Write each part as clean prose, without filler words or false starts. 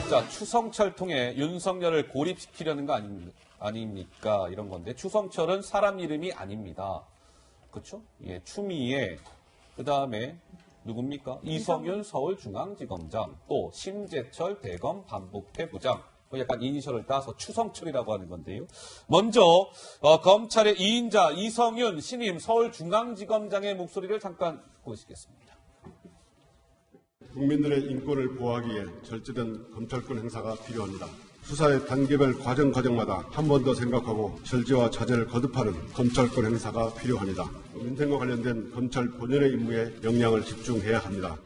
자, 추성철 통해 윤석열을 고립시키려는 거 아닙니까? 이런 건데 추성철은 사람 이름이 아닙니다. 그렇죠? 예, 추미애 그다음에 누굽니까? 이성윤 서울중앙지검장, 또 심재철 대검 반부패 부장. 약간 이니셜을 따서 추성철이라고 하는 건데요. 먼저 검찰의 2인자 이성윤 신임 서울중앙지검장의 목소리를 잠깐 보시겠습니다. 국민들의 인권을 보호하기 위해 절제된 검찰권 행사가 필요합니다. 수사의 단계별 과정마다 한 번 더 생각하고 절제와 자제를 거듭하는 검찰권 행사가 필요합니다. 민생과 관련된 검찰 본연의 임무에 역량을 집중해야 합니다.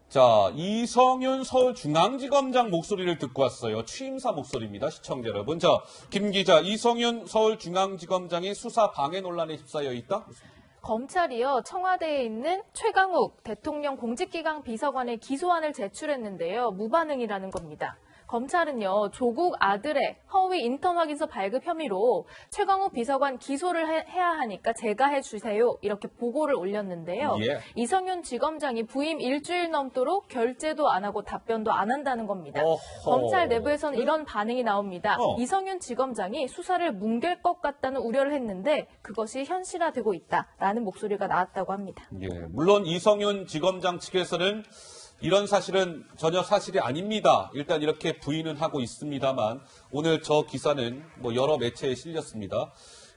자, 이성윤 서울중앙지검장 목소리를 듣고 왔어요. 취임사 목소리입니다. 시청자 여러분. 자, 김 기자, 이성윤 서울중앙지검장이 수사 방해 논란에 휩싸여 있다? 검찰이요, 청와대에 있는 최강욱 대통령 공직기강 비서관의 기소안을 제출했는데요. 무반응이라는 겁니다. 검찰은요, 조국 아들의 허위 인턴 확인서 발급 혐의로 최강욱 비서관 기소를 해야 하니까 제가 해주세요. 이렇게 보고를 올렸는데요. 예. 이성윤 지검장이 부임 일주일 넘도록 결재도 안 하고 답변도 안 한다는 겁니다. 검찰 내부에서는 이런 반응이 나옵니다. 이성윤 지검장이 수사를 뭉갤 것 같다는 우려를 했는데 그것이 현실화되고 있다라는 목소리가 나왔다고 합니다. 예, 물론 이성윤 지검장 측에서는 이런 사실은 전혀 사실이 아닙니다. 일단 이렇게 부인은 하고 있습니다만 오늘 저 기사는 여러 매체에 실렸습니다.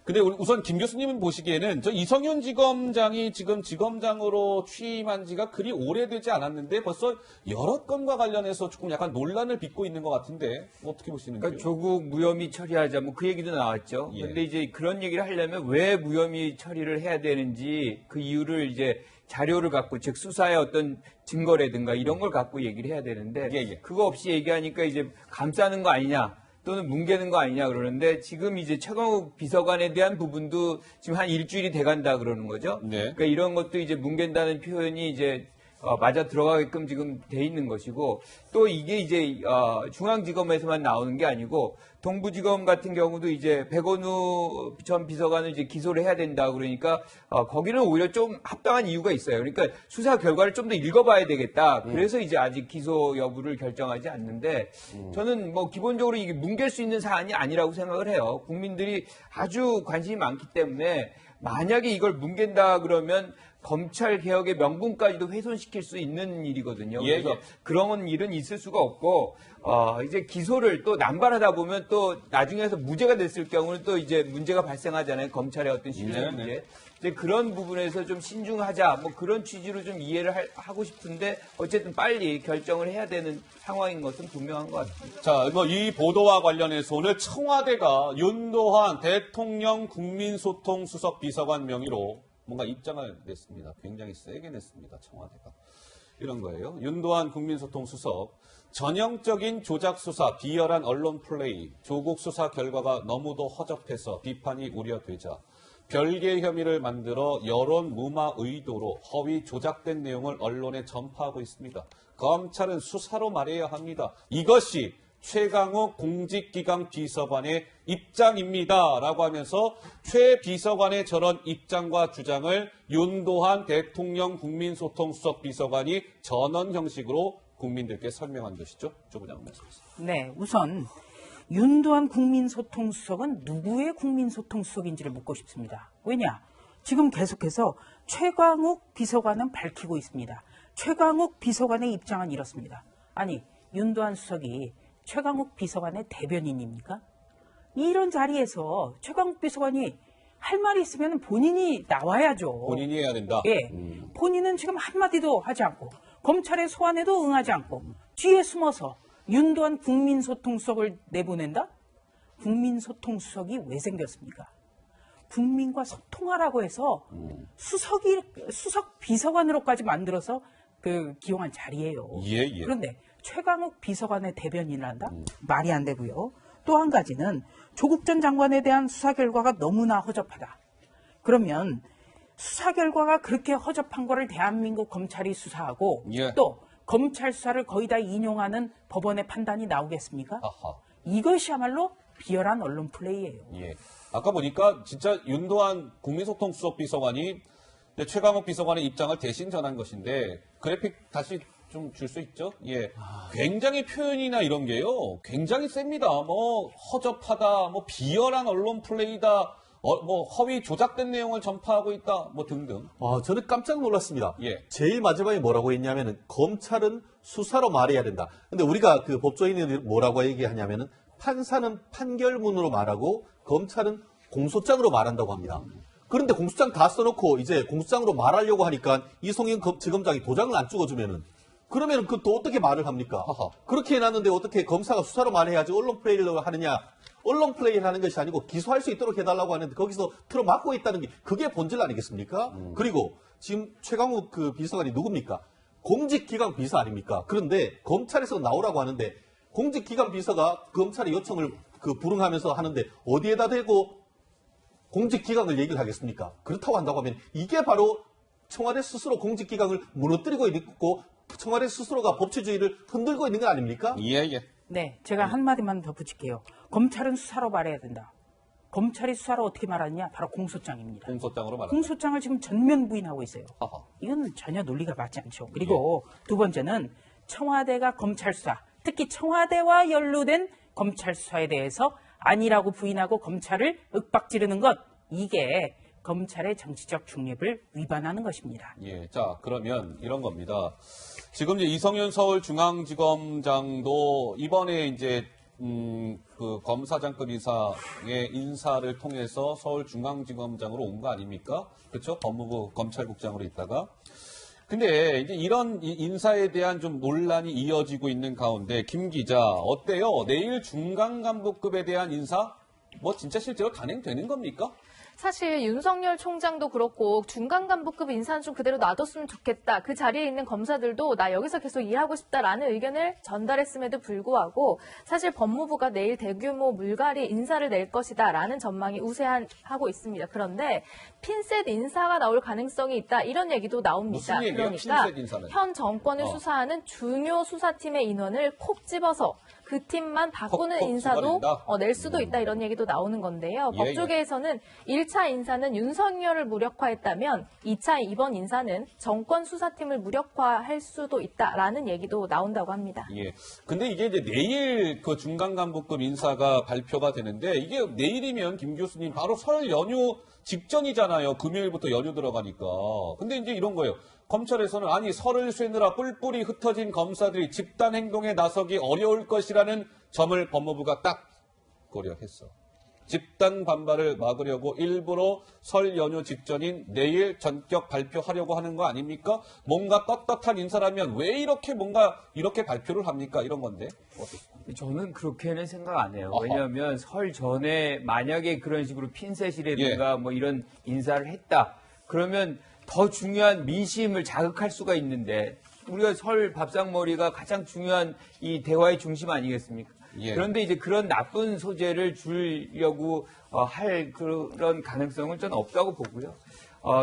근데 우선 김 교수님은 보시기에는 저 이성윤 지검장이 지금 지검장으로 취임한 지가 그리 오래되지 않았는데 벌써 여러 건과 관련해서 조금 약간 논란을 빚고 있는 것 같은데 어떻게 보시는지요? 그러니까 조국 무혐의 처리하자 그 얘기도 나왔죠. 예. 근데 이제 그런 얘기를 하려면 왜 무혐의 처리를 해야 되는지 그 이유를 이제 자료를 갖고 즉 수사의 어떤 증거라든가 이런 걸 갖고 얘기를 해야 되는데 그거 없이 얘기하니까 이제 감싸는 거 아니냐 또는 뭉개는 거 아니냐 그러는데 지금 이제 최강욱 비서관에 대한 부분도 지금 한 일주일이 돼간다 그러는 거죠. 네. 그러니까 이런 것도 이제 뭉갠다는 표현이 이제 맞아 들어가게끔 지금 돼 있는 것이고 또 이게 이제 중앙지검에서만 나오는 게 아니고 동부지검 같은 경우도 이제 백원우 전 비서관을 이제 기소를 해야 된다 그러니까 거기는 오히려 좀 합당한 이유가 있어요. 그러니까 수사 결과를 좀 더 읽어봐야 되겠다. 그래서 이제 아직 기소 여부를 결정하지 않는데 저는 기본적으로 이게 뭉갤 수 있는 사안이 아니라고 생각을 해요. 국민들이 아주 관심이 많기 때문에 만약에 이걸 뭉갠다 그러면 검찰 개혁의 명분까지도 훼손시킬 수 있는 일이거든요. 그래서 그런 일은 있을 수가 없고 이제 기소를 또 남발하다 보면 또 나중에서 무죄가 됐을 경우는 또 이제 문제가 발생하잖아요. 검찰의 어떤 신뢰 문제. 이제 그런 부분에서 좀 신중하자 그런 취지로 좀 이해를 하고 싶은데 어쨌든 빨리 결정을 해야 되는 상황인 것은 분명한 것 같습니다. 자, 이 보도와 관련해서 오늘 청와대가 윤도환 대통령 국민소통수석 비서관 명의로 뭔가 입장을 냈습니다. 굉장히 세게 냈습니다. 청와대가. 이런 거예요. 윤도환 국민소통수석. 전형적인 조작 수사, 비열한 언론 플레이, 조국 수사 결과가 너무도 허접해서 비판이 우려되자 별개의 혐의를 만들어 여론 무마 의도로 허위 조작된 내용을 언론에 전파하고 있습니다. 검찰은 수사로 말해야 합니다. 이것이 최강욱 공직기강 비서관의 입장입니다. 라고 하면서 최 비서관의 저런 입장과 주장을 윤도환 대통령 국민소통수석 비서관이 전원 형식으로 국민들께 설명한 것이죠. 조부장 말씀하세요. 네, 우선 윤도환 국민소통수석은 누구의 국민소통수석인지를 묻고 싶습니다. 왜냐? 지금 계속해서 최강욱 비서관은 밝히고 있습니다. 최강욱 비서관의 입장은 이렇습니다. 아니, 윤도환 수석이 최강욱 비서관의 대변인입니까? 이런 자리에서 최강욱 비서관이 할 말이 있으면 본인이 나와야죠. 본인이 해야 된다? 예. 본인은 지금 한마디도 하지 않고 검찰의 소환에도 응하지 않고 뒤에 숨어서 윤도환 국민소통수석을 내보낸다? 국민소통수석이 왜 생겼습니까? 국민과 소통하라고 해서 수석 비서관으로까지 만들어서 기용한 자리예요. 그런데 최강욱 비서관의 대변인을 한다? 말이 안 되고요. 또 한 가지는 조국 전 장관에 대한 수사 결과가 너무나 허접하다. 그러면 수사 결과가 그렇게 허접한 거를 대한민국 검찰이 수사하고 또 검찰 수사를 거의 다 인용하는 법원의 판단이 나오겠습니까? 이것이야말로 비열한 언론 플레이예요. 아까 보니까 진짜 윤도환 국민소통수석 비서관이 최강욱 비서관의 입장을 대신 전한 것인데 그래픽 다시 좀 줄 수 있죠. 예, 굉장히 표현이나 이런 게요, 굉장히 셉니다. 뭐 허접하다, 뭐 비열한 언론 플레이다, 뭐 허위 조작된 내용을 전파하고 있다, 뭐 등등. 저는 깜짝 놀랐습니다. 예. 제일 마지막에 뭐라고 했냐면은 검찰은 수사로 말해야 된다. 근데 우리가 그 법조인들이 뭐라고 얘기하냐면은 판사는 판결문으로 말하고 검찰은 공소장으로 말한다고 합니다. 그런데 공소장 다 써놓고 이제 공소장으로 말하려고 하니까 이송영 지검장이 도장을 안 찍어주면은 그러면 그 또 어떻게 말을 합니까? 그렇게 해놨는데 어떻게 검사가 수사로 말해야지 언론 플레이를 하느냐? 언론 플레이를 하는 것이 아니고 기소할 수 있도록 해달라고 하는데 거기서 틀어막고 있다는 게 그게 본질 아니겠습니까? 그리고 지금 최강욱 그 비서관이 누굽니까? 공직기강 비서 아닙니까? 그런데 검찰에서 나오라고 하는데 공직기강 비서가 검찰의 요청을 불응하면서 하는데 어디에다 대고 공직기강을 얘기를 하겠습니까? 그렇다고 한다고 하면 이게 바로 청와대 스스로 공직기강을 무너뜨리고 있고 청와대 스스로가 법치주의를 흔들고 있는 거 아닙니까? 예. 네, 제가 한마디만 더 붙일게요. 검찰은 수사로 말해야 된다. 검찰이 수사로 어떻게 말하느냐? 바로 공소장입니다. 공소장으로 말합니다. 공소장을 지금 전면 부인하고 있어요. 하하. 이건 전혀 논리가 맞지 않죠. 그리고 두 번째는 청와대가 검찰 수사, 특히 청와대와 연루된 검찰 수사에 대해서 아니라고 부인하고 검찰을 윽박지르는 것, 이게 검찰의 정치적 중립을 위반하는 것입니다. 예, 자, 그러면 이런 겁니다. 지금 이제 이성윤 서울중앙지검장도 이번에 이제 그 검사장급 이상의 인사를 통해서 서울중앙지검장으로 온 거 아닙니까? 그렇죠? 법무부 검찰국장으로 있다가. 근데 이제 이런 인사에 대한 좀 논란이 이어지고 있는 가운데 김 기자 어때요? 내일 중간간부급에 대한 인사 뭐 진짜 실제로 단행되는 겁니까? 사실 윤석열 총장도 그렇고 중간간부급 인사는 좀 그대로 놔뒀으면 좋겠다. 그 자리에 있는 검사들도 나 여기서 계속 일하고 싶다라는 의견을 전달했음에도 불구하고 사실 법무부가 내일 대규모 물갈이 인사를 낼 것이다라는 전망이 우세하고 있습니다. 그런데 핀셋 인사가 나올 가능성이 있다. 이런 얘기도 나옵니다. 무슨 얘기예요? 그러니까 핀셋 인사는? 현 정권을 수사하는 중요 수사팀의 인원을 콕 집어서 그 팀만 바꾸는 콕 인사도 집어낸다? 낼 수도 있다 이런 얘기도 나오는 건데요. 예, 법조계에서는 1차 인사는 윤석열을 무력화했다면 2차 이번 인사는 정권 수사팀을 무력화할 수도 있다라는 얘기도 나온다고 합니다. 예. 근데 이게 이제 내일 그 중간간부급 인사가 발표가 되는데 이게 내일이면 김 교수님 바로 설 연휴 직전이잖아요. 금요일부터 연휴 들어가니까. 근데 이제 이런 거예요. 검찰에서는 아니 설을 쇠느라 뿔뿔이 흩어진 검사들이 집단 행동에 나서기 어려울 것이라는 점을 법무부가 딱 고려했어. 집단 반발을 막으려고 일부러 설 연휴 직전인 내일 전격 발표하려고 하는 거 아닙니까? 뭔가 떳떳한 인사라면 왜 이렇게 발표를 합니까? 이런 건데. 저는 그렇게는 생각 안 해요. 왜냐하면 설 전에 만약에 그런 식으로 핀셋이라든가 뭐 이런 인사를 했다. 그러면 더 중요한 민심을 자극할 수가 있는데 우리가 설 밥상머리가 가장 중요한 이 대화의 중심 아니겠습니까? 예. 그런데 이제 그런 나쁜 소재를 주려고 할 그런 가능성은 저는 없다고 보고요.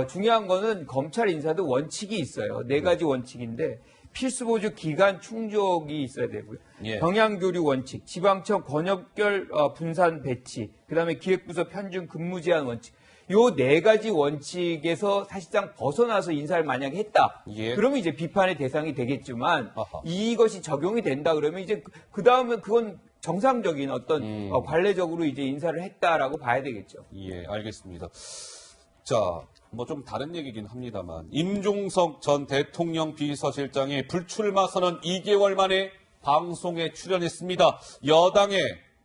중요한 거는 검찰 인사도 원칙이 있어요. 4가지 원칙인데 필수보조 기간 충족이 있어야 되고요. 예. 병양교류 원칙, 지방청 권역별 분산 배치, 그다음에 기획부서 편중 근무 제한 원칙. 요 4가지 원칙에서 사실상 벗어나서 인사를 만약에 했다. 예. 그러면 이제 비판의 대상이 되겠지만 아하. 이것이 적용이 된다 그러면 이제 그 다음은 그건 정상적인 어떤 관례적으로 이제 인사를 했다라고 봐야 되겠죠. 예, 알겠습니다. 자, 뭐 좀 다른 얘기긴 합니다만 임종석 전 대통령 비서실장이 불출마 선언 2개월 만에 방송에 출연했습니다. 여당의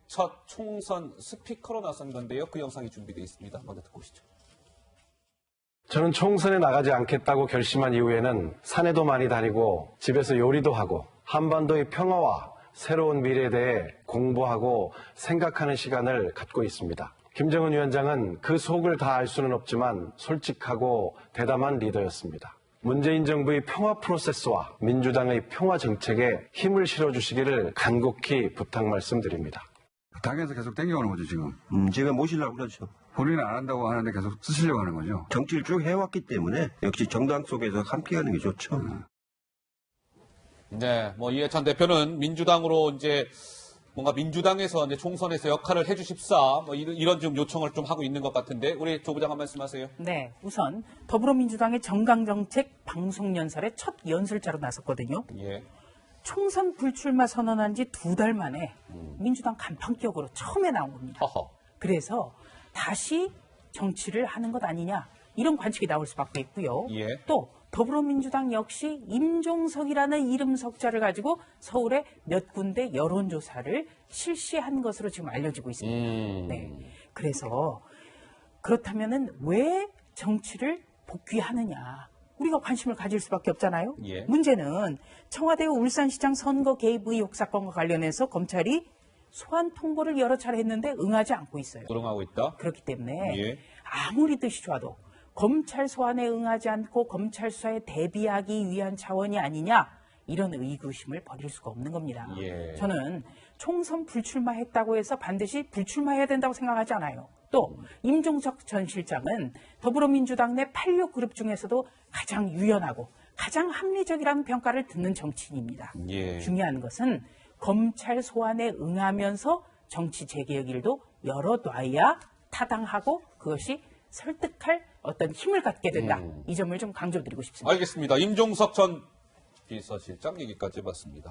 첫 총선 스피커로 나선 건데요. 그 영상이 준비되어 있습니다. 먼저 듣고 오시죠. 저는 총선에 나가지 않겠다고 결심한 이후에는 산에도 많이 다니고 집에서 요리도 하고 한반도의 평화와 새로운 미래에 대해 공부하고 생각하는 시간을 갖고 있습니다. 김정은 위원장은 그 속을 다 알 수는 없지만 솔직하고 대담한 리더였습니다. 문재인 정부의 평화 프로세스와 민주당의 평화 정책에 힘을 실어주시기를 간곡히 부탁 말씀드립니다. 당에서 계속 땡겨오는 거죠, 지금. 제가 모시려고 그러죠. 본인은 안 한다고 하는데 계속 쓰시려고 하는 거죠. 정치를 쭉 해왔기 때문에 역시 정당 속에서 함께하는 게 좋죠. 네, 뭐 이해찬 대표는 민주당으로 이제 뭔가 민주당에서 이제 총선에서 역할을 해주십사 뭐 이런 좀 요청을 좀 하고 있는 것 같은데 우리 조 부장 한 말씀하세요. 네, 우선 더불어민주당의 정강정책 방송연설에 첫 연설자로 나섰거든요. 예. 총선 불출마 선언한 지 2달 만에 민주당 간판격으로 처음에 나온 겁니다. 허허. 그래서 다시 정치를 하는 것 아니냐 이런 관측이 나올 수밖에 있고요. 예. 또 더불어민주당 역시 임종석이라는 이름 석자를 가지고 서울에 몇 군데 여론조사를 실시한 것으로 지금 알려지고 있습니다. 네. 그래서 그렇다면은 왜 정치를 복귀하느냐? 우리가 관심을 가질 수밖에 없잖아요. 예. 문제는 청와대 울산시장 선거 개입 의혹 사건과 관련해서 검찰이 소환 통보를 여러 차례 했는데 응하지 않고 있어요. 불응하고 있다. 그렇기 때문에 예. 아무리 뜻이 좋아도 검찰 소환에 응하지 않고 검찰 수사에 대비하기 위한 차원이 아니냐 이런 의구심을 버릴 수가 없는 겁니다. 예. 저는 총선 불출마했다고 해서 반드시 불출마해야 된다고 생각하지 않아요. 또 임종석 전 실장은 더불어민주당 내 86그룹 중에서도 가장 유연하고 가장 합리적이라는 평가를 듣는 정치인입니다. 예. 중요한 것은 검찰 소환에 응하면서 정치 재개혁 일도 열어놔야 타당하고 그것이 설득할 어떤 힘을 갖게 된다. 이 점을 좀 강조드리고 싶습니다. 알겠습니다. 임종석 전 비서실장 얘기까지 해봤습니다.